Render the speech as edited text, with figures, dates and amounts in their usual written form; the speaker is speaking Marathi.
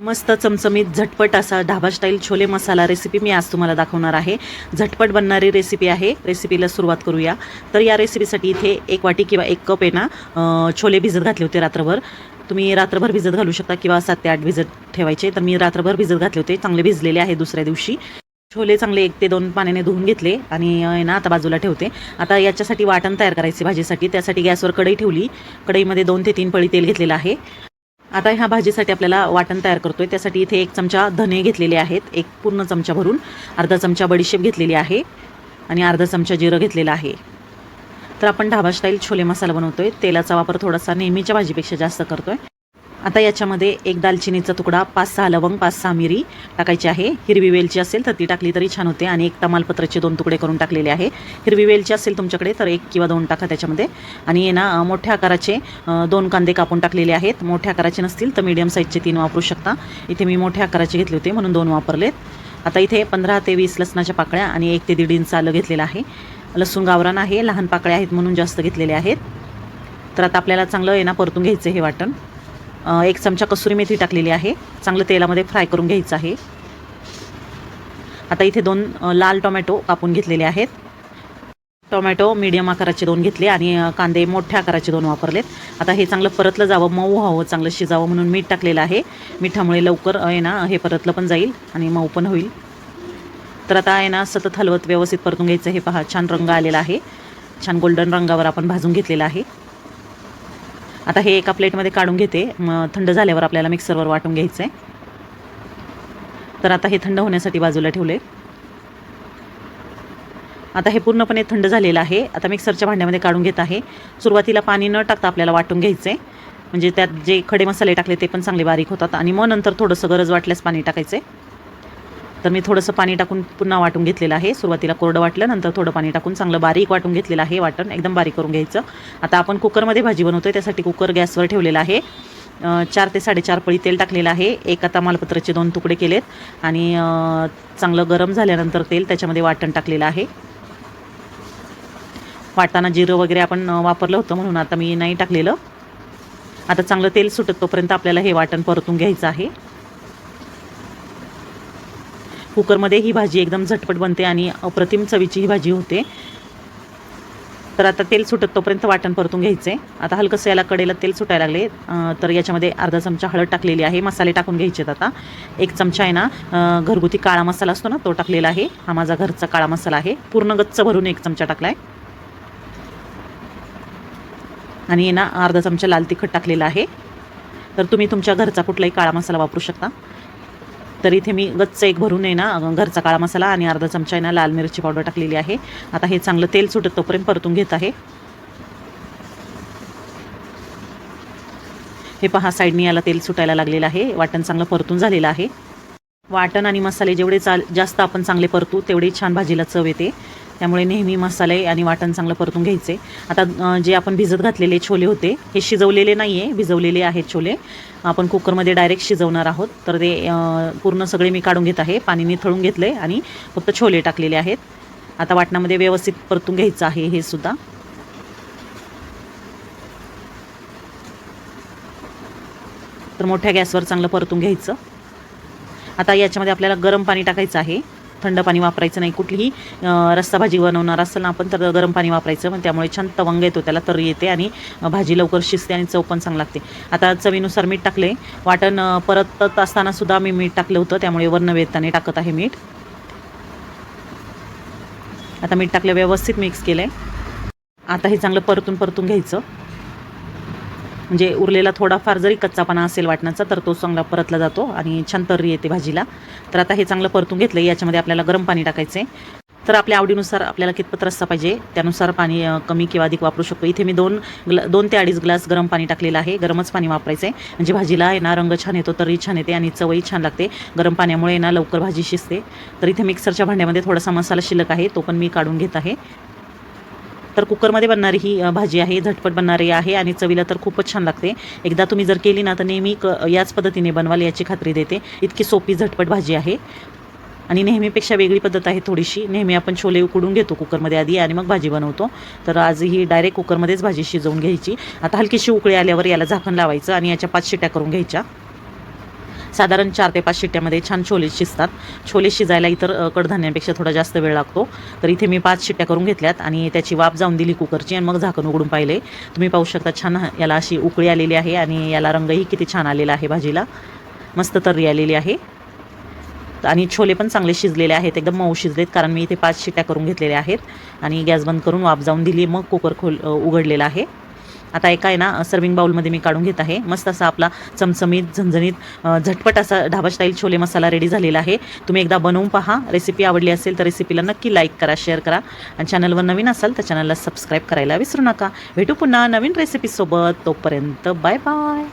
मस्त चमचमीत झटपट असा ढाबा स्टाईल छोले मसाला रेसिपी मी आज तुम्हाला दाखवणार आहे. झटपट बनणारी रेसिपी आहे. रेसिपीला सुरुवात करूया. तर या रेसिपीसाठी इथे 1 वाटी किंवा 1 कप आहे ना छोले भिजत घातले होते रात्रभर. तुम्ही रात्रभर भिजत घालू शकता किंवा 7 ते 8 भिजत ठेवायचे. तर मी रात्रभर भिजत घातले होते. चांगले भिजलेले आहे दुसऱ्या दिवशी. छोले चांगले 1 ते 2 पाण्याने धुवून घेतले आणि ना आता बाजूला ठेवते. आता याच्यासाठी वाटण तयार करायचे भाजीसाठी. त्यासाठी गॅसवर कढई ठेवली. कढईमध्ये 2 ते 3 पळी तेल घेतलेलं आहे. आता ह्या भाजीसाठी आपल्याला वाटण तयार करतोय. त्यासाठी इथे 1 चमचा धने घेतलेले आहेत, 1 पूर्ण चमचा भरून, अर्धा चमचा बडीशेप घेतलेली आहे आणि अर्धा चमचा जिरं घेतलेलं आहे. तर आपण ढाबा स्टाईल छोले मसाला बनवतोय. तेलाचा वापर थोडासा नेहमीच्या भाजीपेक्षा जास्त करतोय. आता याच्यामध्ये 1 दालचिनीचा तुकडा, 5-6 लवंग, 5-6 मिरी टाकायची आहे. हिरवी वेलची असेल तर ती टाकली तरी छान होते आणि 1 तमालपत्राचे 2 तुकडे करून टाकलेले आहे. हिरवी वेलची असेल तुमच्याकडे तर 1 किंवा 2 टाका त्याच्यामध्ये. आणि ना मोठ्या आकाराचे 2 कांदे कापून टाकलेले आहेत. मोठ्या आकाराचे नसतील तर मीडियम साईजचे 3 वापरू शकता. इथे मी मोठ्या आकाराचे घेतले होते म्हणून 2 वापरलेत. आता इथे 15 ते 20 लसणाच्या पाकळ्या आणि 1 ते 1.5 इंच आलं घेतलेलं आहे. लसूण गावरान आहे, लहान पाकळ्या आहेत म्हणून जास्त घेतलेले आहेत. तर आता आपल्याला चांगलं आहे ना परतून घ्यायचं हे वाटण. 1 चमचा कसुरी मेथी टाकलेली आहे. चांगलं तेलामध्ये फ्राय करून घ्यायचं आहे. आता इथे 2 लाल टोमॅटो कापून घेतलेले आहेत. टोमॅटो मीडियम आकाराचे 2 घेतले आणि कांदे मोठ्या आकाराचे 2 वापरलेत. आता हे चांगलं परतलं जावं, मऊ व्हावं, चांगलं शिजावं म्हणून मीठ टाकलेलं आहे. मिठामुळे लवकर आहे ना हे परतलं पण जाईल आणि मऊ पण होईल. तर आता आहे ना सतत हलवत व्यवस्थित परतून घ्यायचं. हे पहा छान रंग आलेला आहे. छान गोल्डन रंगावर आपण भाजून घेतलेलं आहे. आता हे एका प्लेटमध्ये काढून घेते. थंड झाल्यावर आपल्याला मिक्सरवर वाटून घ्यायचं आहे. तर आता हे थंड होण्यासाठी बाजूला ठेवले. आता हे पूर्णपणे थंड झालेलं आहे. आता मिक्सरच्या भांड्यामध्ये काढून घेत आहे. सुरुवातीला पाणी न टाकता आपल्याला वाटून घ्यायचं आहे. म्हणजे त्यात जे खडे मसाले टाकले ते पण चांगले बारीक होतात आणि मग नंतर थोडंसं गरज वाटल्यास पाणी टाकायचं आहे. तर मी थोडंसं पाणी टाकून पुन्हा वाटून घेतलेलं आहे. सुरुवातीला कोरडं वाटलं, नंतर थोडं पाणी टाकून चांगलं बारीक वाटून घेतलेलं आहे. वाटण एकदम बारीक करून घ्यायचं. आता आपण कुकरमध्ये भाजी बनवतोय त्यासाठी कुकर गॅसवर ठेवलेला आहे. 4 ते 4.5 पळी तेल टाकलेलं आहे. 1 तमालपत्राचे 2 तुकडे केलेत आणि चांगलं गरम झाल्यानंतर तेल त्याच्यामध्ये वाटण टाकलेलं आहे. वाटताना जिरं वगैरे आपण वापरलं होतं म्हणून आता मी नाही टाकलेलं. आता चांगलं तेल सुटत तोपर्यंत आपल्याला हे वाटण परतून घ्यायचं आहे. कुकरमध्ये ही भाजी एकदम झटपट बनते आणि अप्रतिम चवीची ही भाजी होते. तर आता तेल सुटत तोपर्यंत वाटण परतून घ्यायचं आहे. आता हलकंसं याला कडेला तेल सुटायला लागले तर याच्यामध्ये अर्धा चमचा हळद टाकलेली आहे. मसाले टाकून घ्यायचे आहेत. आता 1 चमचा आहे ना घरगुती काळा मसाला असतो ना तो टाकलेला आहे. हा माझा घरचा काळा मसाला आहे. पूर्ण गच्च भरून 1 चमचा टाकला आहे. आणि ना अर्धा चमचा लाल तिखट टाकलेला आहे. तर तुम्ही तुमच्या घरचा कुठलाही काळा मसाला वापरू शकता. तर इथे मी गच्च 1 भरून आहे ना घरचा काळा मसाला आणि अर्धा चमचा आहे ना लाल मिरची पावडर टाकलेली आहे. आता हे चांगलं तेल सुटत तोपर्यंत परतून घेत आहे. हे पहा साईडनी याला तेल सुटायला लागलेलं आहे. वाटण चांगलं परतून झालेलं आहे. वाटण आणि मसाले जेवढे जास्त आपण चांगले परतू तेवढी छान भाजीला चव येते. त्यामुळे नेहमी मसाले आणि वाटण चांगलं परतून घ्यायचे. आता जे आपण भिजत घातलेले छोले होते हे शिजवलेले नाही आहे, भिजवलेले आहेत छोले. आपण कुकरमध्ये डायरेक्ट शिजवणार आहोत. तर ते पूर्ण सगळे मी काढून घेत आहे. पाणी निथळून घेतलं आहे आणि फक्त छोले टाकलेले आहेत. आता वाटणामध्ये व्यवस्थित परतून घ्यायचं आहे हे सुद्धा. तर मोठ्या गॅसवर चांगलं परतून घ्यायचं. आता याच्यामध्ये आपल्याला गरम पाणी टाकायचं आहे. थंड पाणी वापरायचं नाही. कुठलीही रस्सा भाजी बनवणार असेल ना आपण तर गरम पाणी वापरायचं. पण त्यामुळे छान तवंग येतो, त्याला तर येते आणि भाजी लवकर शिजते आणि चव पण चांगली लागते. आता चवीनुसार मीठ टाकले. वाटण परतत असताना सुद्धा मी मीठ टाकलं होतं त्यामुळे वर्ण वेळताने टाकत आहे मीठ. आता मीठ टाकलं, व्यवस्थित मिक्स केलं आहे. आता हे चांगलं परतून घ्यायचं. म्हणजे उरलेला थोडाफार जरी कच्चापणा असेल वाटणाचा तर तो चांगला परतला जातो आणि छान तर्री येते भाजीला. तर आता हे चांगलं परतून घेतलं. याच्यामध्ये आपल्याला गरम पाणी टाकायचं आहे. तर आपल्या आवडीनुसार आपल्याला कितपत रस्सा पाहिजे त्यानुसार पाणी कमी किंवा अधिक वापरू शकतो. इथे मी 2 ते 2.5 ग्लास गरम पाणी टाकलेलं आहे. गरमच पाणी वापरायचं आहे. म्हणजे भाजीला आहे ना रंग छान येतो, तर्री छान येते आणि चवही छान लागते. गरम पाण्यामुळे ना लवकर भाजी शिजते. तर इथे मिक्सरच्या भांड्यामध्ये थोडासा मसाला शिल्लक आहे, तो पण मी काढून घेत आहे. तर कुकरमध्ये बनणारी ही भाजी आहे, झटपट बनणारी आहे आणि चवीला तर खूपच छान लागते. एकदा तुम्ही जर केली ना तर नेहमी याच पद्धतीने बनवाल याची खात्री देते. इतकी सोपी झटपट भाजी आहे आणि नेहमीपेक्षा वेगळी पद्धत आहे थोडीशी. नेहमी आपण छोले उकडून घेतो कुकरमध्ये आधी आणि मग भाजी बनवतो. तर आज ही डायरेक्ट कुकरमध्येच भाजी शिजवून घ्यायची. आता हलकीशी उकळी आल्यावर याला झाकण लावायचं आणि याच्या 5 शिट्या करून घ्यायच्या. साधारण 4 ते 5 शिट्ट्यामध्ये छान छोले शिजतात. छोले शिजायला इतर कडधान्यांपेक्षा थोडा जास्त वेळ लागतो. तर इथे मी 5 शिट्ट्या करून घेतल्यात आणि त्याची वाफ जाऊन दिली कुकरची आणि मग झाकण उघडून पाहिले. तुम्ही पाहू शकता छान याला अशी उकळी आलेली आहे आणि याला रंगही किती छान आलेला आहे. भाजीला मस्त तर्री आलेली आहे आणि छोले पण चांगले शिजलेले आहेत, एकदम मऊ शिजलेत, कारण मी इथे 5 शिट्ट्या करून घेतलेल्या आहेत आणि गॅस बंद करून वाफ जाऊन दिली. मग कुकर उघडलेला आहे. आता एका आहे ना सर्विंग बाउलमध्ये मी काढून घेत आहे. मस्त असा आपला चमचमीत झणझणीत झटपट असा ढाबा स्टाईल छोले मसाला रेडी झालेला आहे. तुम्ही एकदा बनवून पहा. रेसिपी आवडली असेल तर रेसिपीला नक्की लाईक करा, शेअर करा आणि चॅनलवर नवीन असाल तर चॅनलला सबस्क्राईब करायला विसरू नका. भेटू पुन्हा नवीन रेसिपीसोबत. तोपर्यंत बाय बाय.